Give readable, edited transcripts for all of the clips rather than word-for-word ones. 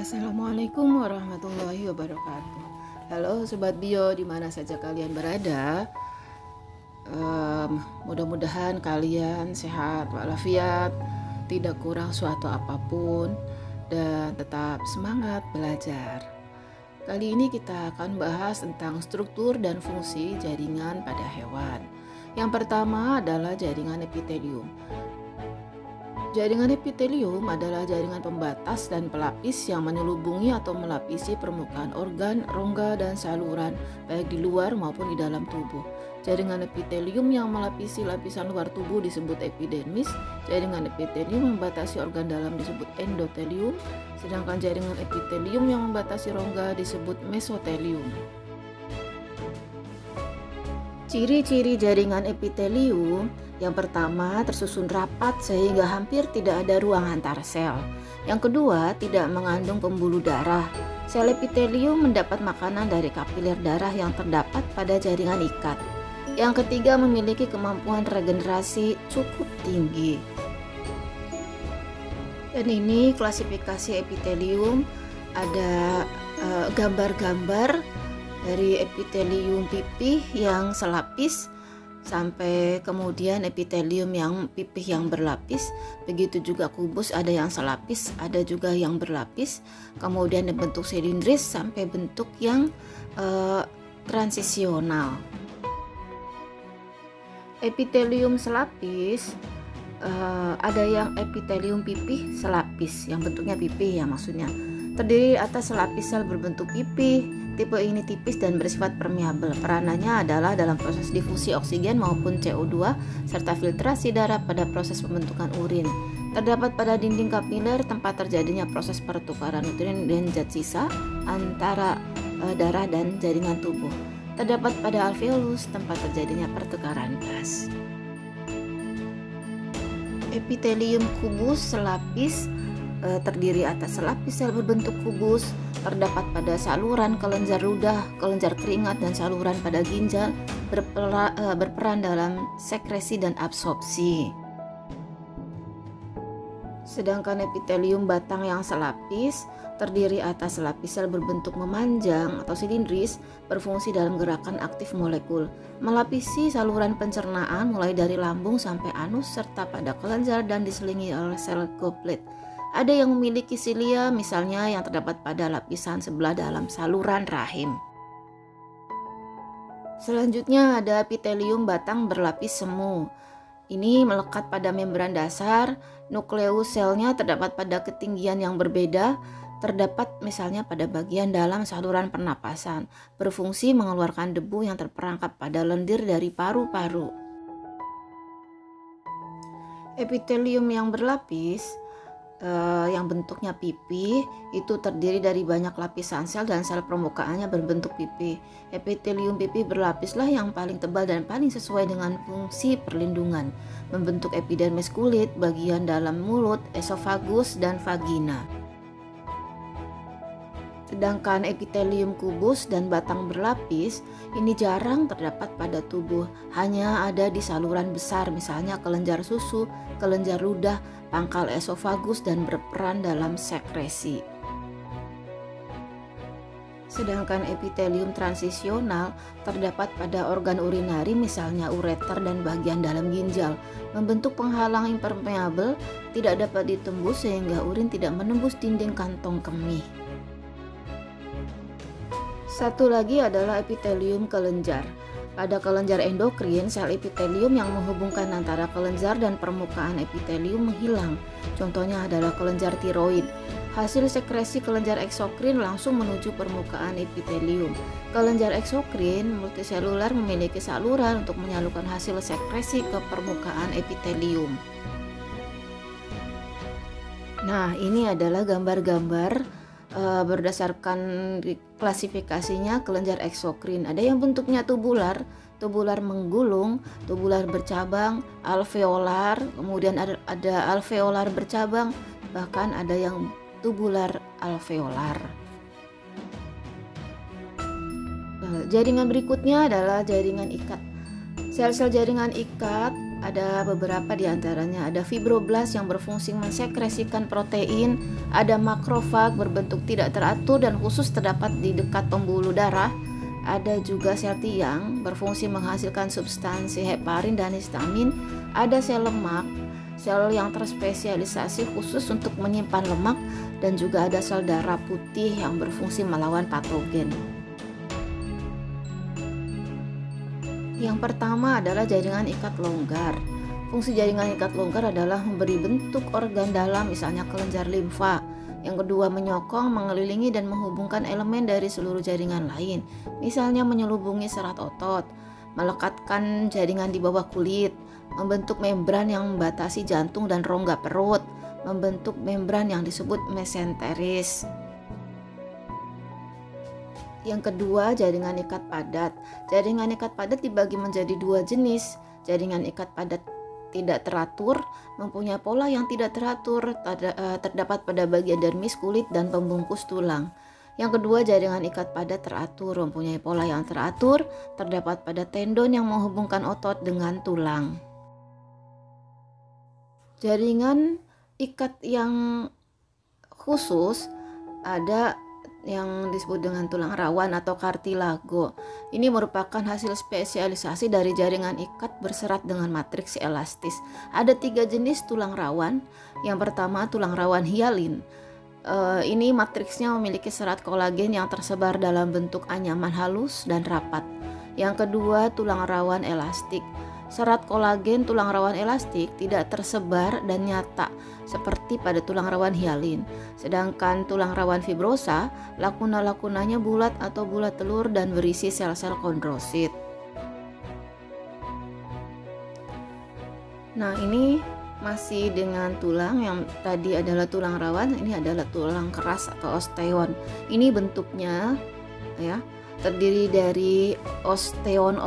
Assalamualaikum warahmatullahi wabarakatuh. Halo Sobat Bio, di mana saja kalian berada. Mudah-mudahan kalian sehat walafiat, tidak kurang suatu apapun, dan tetap semangat belajar. Kali ini kita akan bahas tentang struktur dan fungsi jaringan pada hewan. Yang pertama adalah jaringan epitelium. Jaringan epitelium adalah jaringan pembatas dan pelapis yang menyelubungi atau melapisi permukaan organ, rongga, dan saluran, baik di luar maupun di dalam tubuh. Jaringan epitelium yang melapisi lapisan luar tubuh disebut epidermis. Jaringan epitelium membatasi organ dalam disebut endotelium, sedangkan jaringan epitelium yang membatasi rongga disebut mesotelium. Ciri-ciri jaringan epitelium: yang pertama, tersusun rapat sehingga hampir tidak ada ruang antar sel. Yang kedua, tidak mengandung pembuluh darah. Sel epitelium mendapat makanan dari kapiler darah yang terdapat pada jaringan ikat. Yang ketiga, memiliki kemampuan regenerasi cukup tinggi. Dan ini klasifikasi epitelium, ada gambar-gambar dari epitelium pipih yang selapis sampai kemudian epitelium yang pipih yang berlapis. Begitu juga kubus, ada yang selapis, ada juga yang berlapis. Kemudian bentuk silindris sampai bentuk yang transisional. Epitelium selapis, ada yang epitelium pipih selapis, yang bentuknya pipih ya maksudnya. Terdiri atas selapis sel berbentuk pipih. Tipe ini tipis dan bersifat permeabel. Peranannya adalah dalam proses difusi oksigen maupun CO2 serta filtrasi darah pada proses pembentukan urin. Terdapat pada dinding kapiler tempat terjadinya proses pertukaran nutrien dan zat sisa antara darah dan jaringan tubuh. Terdapat pada alveolus tempat terjadinya pertukaran gas. Epitelium kubus selapis terdiri atas selapis sel berbentuk kubus, terdapat pada saluran kelenjar ludah, kelenjar keringat, dan saluran pada ginjal, berperan dalam sekresi dan absorpsi. Sedangkan epitelium batang yang selapis terdiri atas selapis sel berbentuk memanjang atau silindris, berfungsi dalam gerakan aktif molekul, melapisi saluran pencernaan mulai dari lambung sampai anus serta pada kelenjar dan diselingi oleh sel goblet. Ada yang memiliki silia, misalnya yang terdapat pada lapisan sebelah dalam saluran rahim. Selanjutnya ada epitelium batang berlapis semu. Ini melekat pada membran dasar. Nukleus selnya terdapat pada ketinggian yang berbeda. Terdapat misalnya pada bagian dalam saluran pernapasan, berfungsi mengeluarkan debu yang terperangkap pada lendir dari paru-paru. Epitelium yang berlapis, yang bentuknya pipih, itu terdiri dari banyak lapisan sel dan sel permukaannya berbentuk pipih. Epitelium pipih berlapislah yang paling tebal dan paling sesuai dengan fungsi perlindungan, membentuk epidermis kulit, bagian dalam mulut, esofagus, dan vagina. Sedangkan epitelium kubus dan batang berlapis ini jarang terdapat pada tubuh, hanya ada di saluran besar, misalnya kelenjar susu, kelenjar ludah, pangkal esofagus, dan berperan dalam sekresi. Sedangkan epitelium transisional terdapat pada organ urinari, misalnya ureter dan bagian dalam ginjal, membentuk penghalang impermeabel, tidak dapat ditembus sehingga urin tidak menembus dinding kantong kemih. Satu lagi adalah epitelium kelenjar. Pada kelenjar endokrin, sel epitelium yang menghubungkan antara kelenjar dan permukaan epitelium menghilang. Contohnya adalah kelenjar tiroid. Hasil sekresi kelenjar eksokrin langsung menuju permukaan epitelium. Kelenjar eksokrin multiselular memiliki saluran untuk menyalurkan hasil sekresi ke permukaan epitelium. Nah, ini adalah gambar-gambar berdasarkan klasifikasinya kelenjar eksokrin. Ada yang bentuknya tubular, tubular menggulung, tubular bercabang, alveolar, kemudian ada alveolar bercabang, bahkan ada yang tubular alveolar. Jaringan berikutnya adalah jaringan ikat. Sel-sel jaringan ikat Ada beberapa di antaranya. Ada fibroblast yang berfungsi mensekresikan protein, ada makrofag berbentuk tidak teratur dan khusus terdapat di dekat pembuluh darah. Ada juga sel tiang berfungsi menghasilkan substansi heparin dan histamin. Ada sel lemak, sel yang terspesialisasi khusus untuk menyimpan lemak, dan juga ada sel darah putih yang berfungsi melawan patogen. Yang pertama adalah jaringan ikat longgar. Fungsi jaringan ikat longgar adalah memberi bentuk organ dalam, misalnya kelenjar limfa. Yang kedua, menyokong, mengelilingi, dan menghubungkan elemen dari seluruh jaringan lain, misalnya menyelubungi serat otot, melekatkan jaringan di bawah kulit, membentuk membran yang membatasi jantung dan rongga perut, membentuk membran yang disebut mesenteris. Yang kedua, jaringan ikat padat. Jaringan ikat padat dibagi menjadi dua jenis. Jaringan ikat padat tidak teratur, mempunyai pola yang tidak teratur, terdapat pada bagian dermis, kulit, dan pembungkus tulang. Yang kedua, jaringan ikat padat teratur, mempunyai pola yang teratur, terdapat pada tendon yang menghubungkan otot dengan tulang. Jaringan ikat yang khusus ada yang disebut dengan tulang rawan atau kartilago. Ini merupakan hasil spesialisasi dari jaringan ikat berserat dengan matriks elastis. Ada 3 jenis tulang rawan. Yang pertama, tulang rawan hialin. Ini matriksnya memiliki serat kolagen yang tersebar dalam bentuk anyaman halus dan rapat. Yang kedua, tulang rawan elastik. Serat kolagen tulang rawan elastik tidak tersebar dan nyata seperti pada tulang rawan hialin. Sedangkan tulang rawan fibrosa, lakuna-lakunanya bulat atau bulat telur dan berisi sel-sel kondrosit. Nah, ini masih dengan tulang. Yang tadi adalah tulang rawan, ini adalah tulang keras atau osteon. Ini bentuknya ya, terdiri dari osteon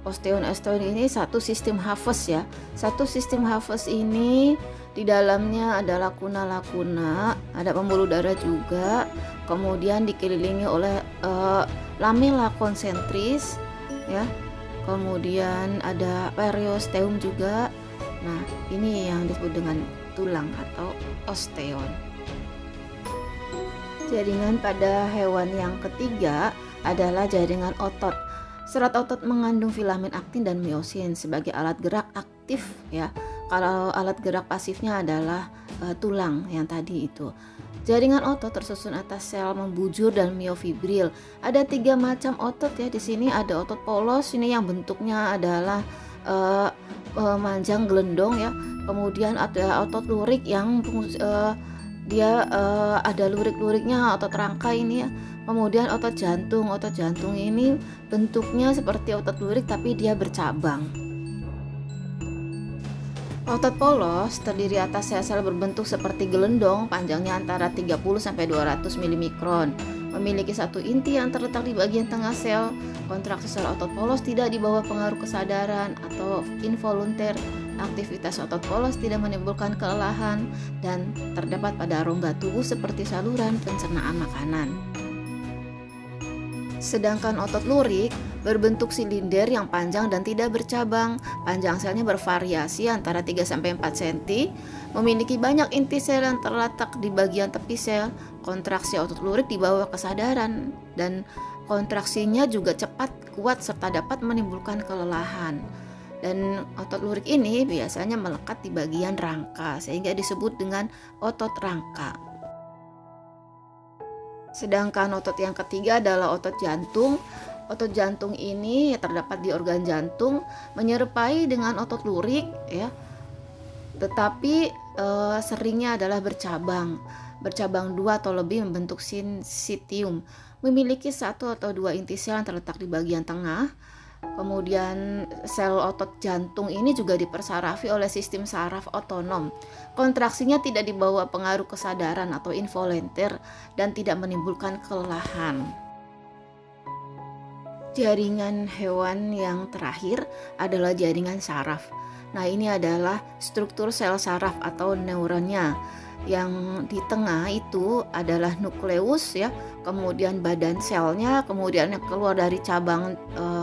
ini satu sistem Haves ya. Satu sistem Haves ini di dalamnya ada lakuna-lakuna, ada pembuluh darah juga, kemudian dikelilingi oleh lamela konsentris ya. Kemudian ada periosteum juga. Nah, ini yang disebut dengan tulang atau osteon. Jaringan pada hewan yang ketiga adalah jaringan otot. Serat otot mengandung filamen aktin dan miosin sebagai alat gerak aktif ya. Kalau alat gerak pasifnya adalah tulang yang tadi itu. Jaringan otot tersusun atas sel membujur dan miofibril. Ada 3 macam otot ya. Di sini ada otot polos, ini yang bentuknya adalah manjang gelendong ya. Kemudian ada otot lurik yang dia ada lurik-luriknya, otot rangka ini ya. Kemudian otot jantung ini bentuknya seperti otot lurik tapi dia bercabang. Otot polos terdiri atas sel-sel berbentuk seperti gelendong, panjangnya antara 30 sampai 200 mm. Memiliki satu inti yang terletak di bagian tengah sel. Kontraksi sel otot polos tidak di bawah pengaruh kesadaran atau involunter. Aktivitas otot polos tidak menimbulkan kelelahan dan terdapat pada rongga tubuh seperti saluran pencernaan makanan. Sedangkan otot lurik berbentuk silinder yang panjang dan tidak bercabang. Panjang selnya bervariasi antara 3-4 cm, memiliki banyak inti sel yang terletak di bagian tepi sel. Kontraksi otot lurik di bawah kesadaran dan kontraksinya juga cepat, kuat, serta dapat menimbulkan kelelahan. Dan otot lurik ini biasanya melekat di bagian rangka sehingga disebut dengan otot rangka. Sedangkan otot yang ketiga adalah otot jantung. Otot jantung ini terdapat di organ jantung, menyerupai dengan otot lurik ya. Tetapi seringnya adalah bercabang 2 atau lebih membentuk sincium. Memiliki 1 atau 2 inti sel yang terletak di bagian tengah. Kemudian sel otot jantung ini juga dipersarafi oleh sistem saraf otonom. Kontraksinya tidak dibawa pengaruh kesadaran atau involunter dan tidak menimbulkan kelelahan. Jaringan hewan yang terakhir adalah jaringan saraf. Nah, ini adalah struktur sel saraf atau neuronnya. Yang di tengah itu adalah nukleus ya, kemudian badan selnya, kemudian yang keluar dari cabang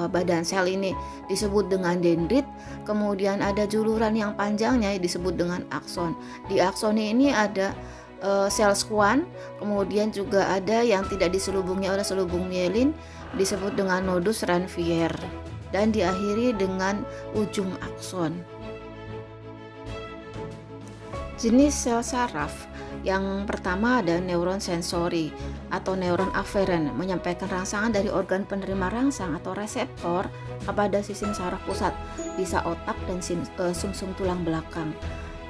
badan sel ini disebut dengan dendrit, kemudian ada juluran yang panjangnya disebut dengan akson. Di akson ini ada sel Schwann, kemudian juga ada yang tidak diselubungi oleh selubung mielin disebut dengan nodus Ranvier, dan diakhiri dengan ujung akson. Jenis sel saraf yang pertama ada neuron sensori atau neuron aferen, menyampaikan rangsangan dari organ penerima rangsang atau reseptor kepada sistem saraf pusat, bisa otak dan sumsum tulang belakang.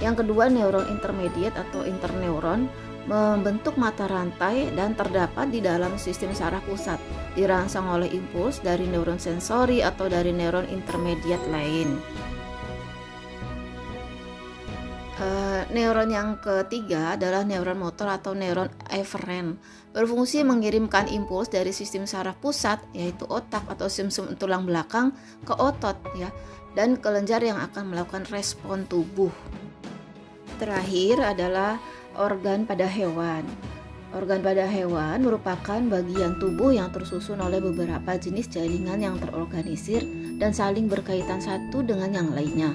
Yang kedua neuron intermediate atau interneuron, membentuk mata rantai dan terdapat di dalam sistem saraf pusat, dirangsang oleh impuls dari neuron sensori atau dari neuron intermediate lain. Neuron yang ketiga adalah neuron motor atau neuron eferen, berfungsi mengirimkan impuls dari sistem saraf pusat yaitu otak atau sumsum tulang belakang ke otot ya, dan kelenjar yang akan melakukan respon tubuh. Terakhir adalah organ pada hewan. Organ pada hewan merupakan bagian tubuh yang tersusun oleh beberapa jenis jaringan yang terorganisir dan saling berkaitan satu dengan yang lainnya.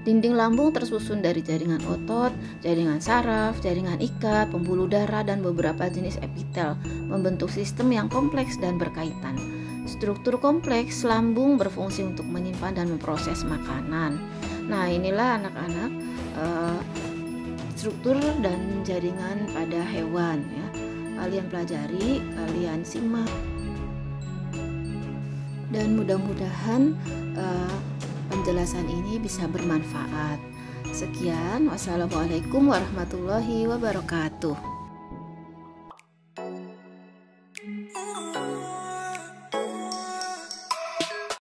Dinding lambung tersusun dari jaringan otot, jaringan saraf, jaringan ikat, pembuluh darah, dan beberapa jenis epitel, membentuk sistem yang kompleks dan berkaitan. Struktur kompleks lambung berfungsi untuk menyimpan dan memproses makanan. Nah, inilah anak-anak struktur dan jaringan pada hewan ya. Kalian pelajari, kalian simak, dan mudah-mudahan penjelasan ini bisa bermanfaat. Sekian, wassalamualaikum warahmatullahi wabarakatuh.